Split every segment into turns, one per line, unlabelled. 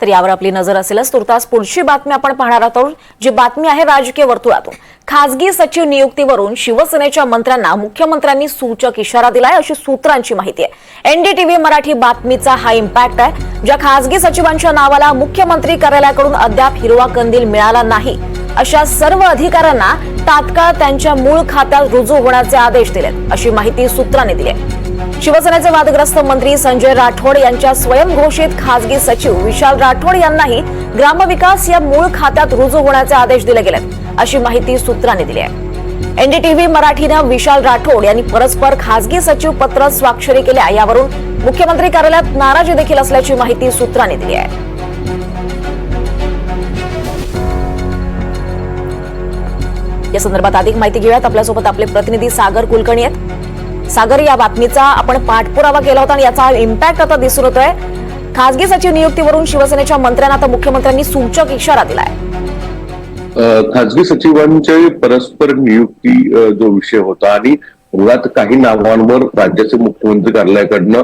तर यावर आपली नजर असेलच. तुर्तास पुढची बातमी आपण पाहणार आहोत, जी बातमी आहे राजकीय वर्तुळातून. खासगी सचिव नियुक्तीवरून शिवसेनेच्या मंत्र्यांना मुख्यमंत्र्यांनी सूचक इशारा दिलाय, अशी सूत्रांची माहिती आहे. एनडीटीव्ही मराठी बातमीचा हा इम्पॅक्ट आहे. ज्या खासगी सचिवांच्या नावाला मुख्यमंत्री कार्यालयाकडून अद्याप हिरवा कंदील मिळाला नाही, अशा सर्व अधिकाऱ्यांना तात्काळ त्यांच्या मूळ खात्यात रुजू होण्याचे आदेश दिलेत, अशी माहिती सूत्रांनी दिली आहे. शिवसेनेचे वादग्रस्त मंत्री संजय राठोड यांच्या स्वयंघोषित खासगी सचिव विशाल राठोड यांनाही ग्रामविकास या मूळ खात्यात रुजू होण्याचे आदेश दिले गेलेत, अशी माहिती सूत्रांनी दिली आहे. एनडीटीव्ही मराठीनं विशाल राठोड यांनी परस्पर खासगी सचिव पत्र स्वाक्षरी केल्या, यावरून मुख्यमंत्री कार्यालयात नाराजी देखील असल्याची माहिती सूत्रांनी दिली आहे. या संदर्भात अधिक माहिती घेऊयात. आपल्यासोबत आपले प्रतिनिधी सागर कुलकर्णी आहेत. सागर, या बातमीचा आपण पाठपुरावा केला होता आणि याचा इम्पॅक्ट आता दिसून येतोय. खासगी सचिव नियुक्तीवरून शिवसेनेच्या मंत्र्यांना आता मुख्यमंत्र्यांनी सूचक इशारा दिलाय.
खासगी सचिवांचे परस्पर नियुक्ती जो विषय होता आणि मुळात काही नावांवर राज्याचे मुख्यमंत्री कार्यालयाकडनं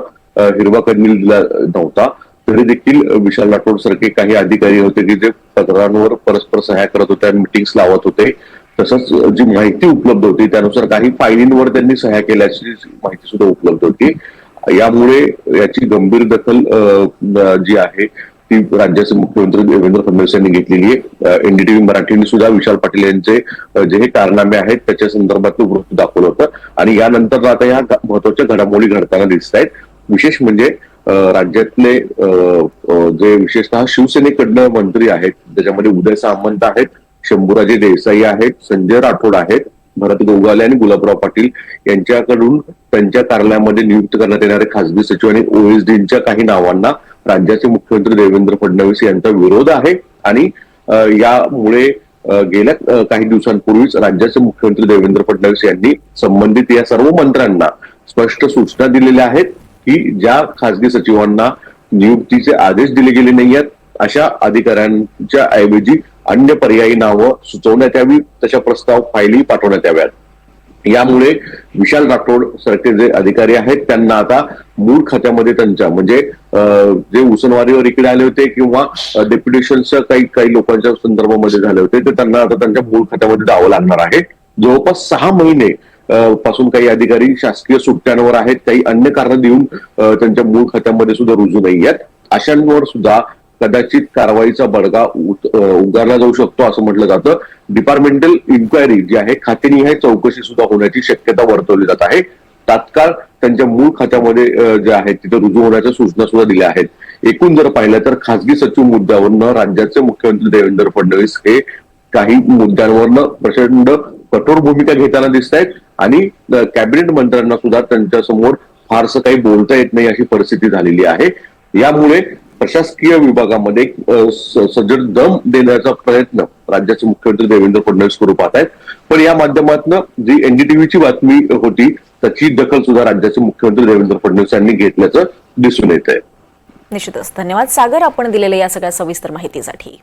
हिरवा कंदील दिला नव्हता, तरी देखील विशाल राठोड सारखे काही अधिकारी होते की जे पत्रांवर परस्पर सह्या करत होते आणि मिटिंग्स लावत होते. तसंच जी माहिती उपलब्ध होती त्यानुसार काही फायलींवर त्यांनी सह्या केल्याची माहिती सुद्धा उपलब्ध होती. यामुळे याची गंभीर दखल जी आहे ती राज्याचे मुख्यमंत्री देवेंद्र फडणवीस यांनी घेतलेली आहे. एनडीटीव्ही मराठीने सुद्धा विशाल पाटील यांचे जे हे कारनामे आहेत त्याच्या संदर्भात वृत्त दाखवलं होतं आणि यानंतर आता या महत्वाच्या घडामोडी घडताना दिसत आहेत. विशेष म्हणजे राज्यातले जे विशेषतः शिवसेनेकडनं मंत्री आहेत, त्याच्यामध्ये उदय सामंत आहेत, शंभूराजे देसाई आहेत, संजय राठोड आहेत, भरत गोगावले आणि गुलाबराव पाटील यांच्याकडून त्यांच्या कार्यालयामध्ये नियुक्त करण्यात येणारे खासगी सचिव आणि ओएसडींच्या काही नावांना राज्याचे मुख्यमंत्री देवेंद्र फडणवीस यांचा विरोध आहे. आणि यामुळे गेल्या काही दिवसांपूर्वीच राज्याचे मुख्यमंत्री देवेंद्र फडणवीस यांनी संबंधित या सर्व मंत्र्यांना स्पष्ट सूचना दिलेल्या आहेत की ज्या खासगी सचिवांना नियुक्तीचे आदेश दिले गेले नाही आहेत अशा अधिकाऱ्यांच्या ऐवजी अन्य पर्यायी नावं सुचवण्यात यावी, तशा प्रस्ताव फायली पाठवण्यात याव्यात. यामुळे विशाल राठोड सारखे जे अधिकारी आहेत त्यांना आता मूळ खात्यामध्ये त्यांच्या म्हणजे जे उसनवारीवर इकडे आले होते किंवा डेप्युटेशनच्या काही लोकांच्या संदर्भामध्ये झाले होते ते त्यांना आता त्यांच्या मूळ खात्यामध्ये द्यावं लागणार आहे. जवळपास 6 महिने पासून काही अधिकारी शासकीय सुट्ट्यांवर आहेत, काही अन्य कारण देऊन त्यांच्या मूळ खात्यामध्ये सुद्धा रुजू नाही आहेत. अशांवर सुद्धा कदाचित कारवाईचा बडगा उगारला जाऊ शकतो असं म्हटलं जातं. डिपार्टमेंटल इन्क्वायरी जी आहे, खातेनिहाय चौकशी सुद्धा होण्याची शक्यता वर्तवली जात आहे. तात्काळ त्यांच्या मूळ खात्यामध्ये जे आहेत तिथे रुजू होण्याच्या सूचना सुद्धा दिल्या आहेत. एकूण जर पाहिलं तर खासगी सचिव मुद्द्यावरनं राज्याचे मुख्यमंत्री देवेंद्र फडणवीस हे काही मुद्द्यांवरनं प्रचंड कठोर भूमिका घेताना दिसत आहेत आणि कॅबिनेट मंत्र्यांना सुद्धा त्यांच्या समोर फारसं काही बोलता येत नाही अशी परिस्थिती झालेली आहे. यामुळे प्रशासकीय विभागामध्ये सज्जड दम देण्याचा प्रयत्न राज्याचे मुख्यमंत्री देवेंद्र फडणवीस करू पाहत आहेत. पण या माध्यमातून जी एनडीटीव्हीची बातमी होती त्याची दखल सुद्धा राज्याचे मुख्यमंत्री देवेंद्र फडणवीस यांनी घेतल्याचं दिसून येत आहे.
निश्चितच. धन्यवाद सागर, आपण दिलेल्या या सगळ्या सविस्तर माहितीसाठी.